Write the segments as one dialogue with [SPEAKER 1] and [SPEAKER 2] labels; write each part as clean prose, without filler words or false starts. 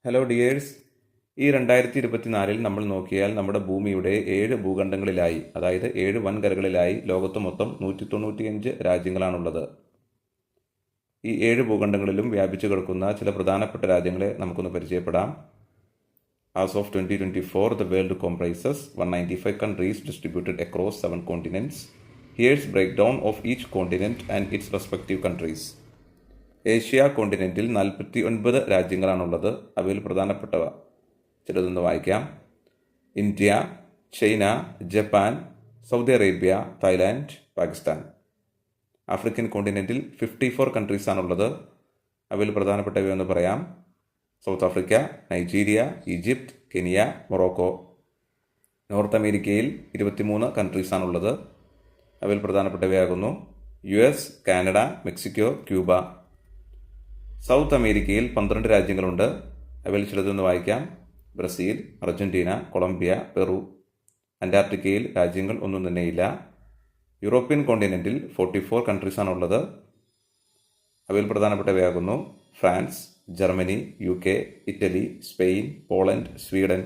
[SPEAKER 1] Hello dears, ഈ 2024 നമ്മൾ നോക്കിയാൽ നമ്മുടെ ഭൂമിയുടെ 7 ഭൂഖണ്ഡങ്ങളിലായി, അതായത് 7 വൻകരകളിലായി ലോകത്ത് മൊത്തം 195 രാജ്യങ്ങളാണുള്ളത്. ഈ 7 ഭൂഖണ്ഡങ്ങളിലും വ്യാപിച്ചു കിടക്കുന്ന ചില പ്രധാനപ്പെട്ട രാജ്യങ്ങളെ നമുക്കൊന്ന് പരിചയപ്പെടാം. As of 2024, the world comprises 195 countries distributed across 7 continents. Here's breakdown of each continent and its respective countries. Asia കോണ്ടിനെൻറ്റിൽ 49 രാജ്യങ്ങളാണുള്ളത്. അവയിൽ പ്രധാനപ്പെട്ടവ ചിലതൊന്ന് വായിക്കാം. India, China, Japan, Saudi Arabia, Thailand, Pakistan. African കോണ്ടിനെൻറ്റിൽ 54 കൺട്രീസാണുള്ളത്. അവയിൽ പ്രധാനപ്പെട്ടവയൊന്ന് പറയാം. South Africa, Nigeria, Egypt, Kenya, Morocco. North അമേരിക്കയിൽ 23 കൺട്രീസാണുള്ളത്. അവയിൽ പ്രധാനപ്പെട്ടവയാകുന്നു US, Canada, Mexico, Cuba. South അമേരിക്കയിൽ 12 രാജ്യങ്ങളുണ്ട്. അവയിൽ ചിലതൊന്ന് വായിക്കാം. Brazil, Argentina, Colombia, Peru. അന്റാർട്ടിക്കയിൽ രാജ്യങ്ങൾ ഒന്നും തന്നെയില്ല. യൂറോപ്യൻ കോണ്ടിനെൻറ്റിൽ 44 കൺട്രീസാണുള്ളത്. അവയിൽ പ്രധാനപ്പെട്ടവയാകുന്നു France, Germany, UK, Italy, Spain, Poland, Sweden.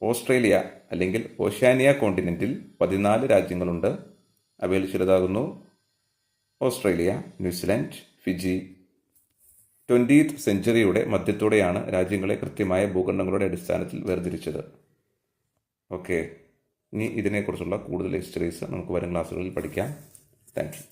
[SPEAKER 1] Australia അല്ലെങ്കിൽ ഓഷ്യാനിയ കോണ്ടിനെൻറ്റിൽ 14 രാജ്യങ്ങളുണ്ട്. അവയിൽ ചിലതാകുന്നു ഓസ്ട്രേലിയ, ന്യൂസിലൻഡ്, ഫിജി. 20th സെഞ്ചുറിയുടെ മധ്യത്തോടെയാണ് രാജ്യങ്ങളെ കൃത്യമായ ഭൂഖണ്ഡങ്ങളുടെ അടിസ്ഥാനത്തിൽ വേർതിരിച്ചത്. ഓക്കെ, ഇനി ഇതിനെക്കുറിച്ചുള്ള കൂടുതൽ ഹിസ്റ്ററീസ് നമുക്ക് വരും ക്ലാസ്സുകളിൽ പഠിക്കാം. Thank you.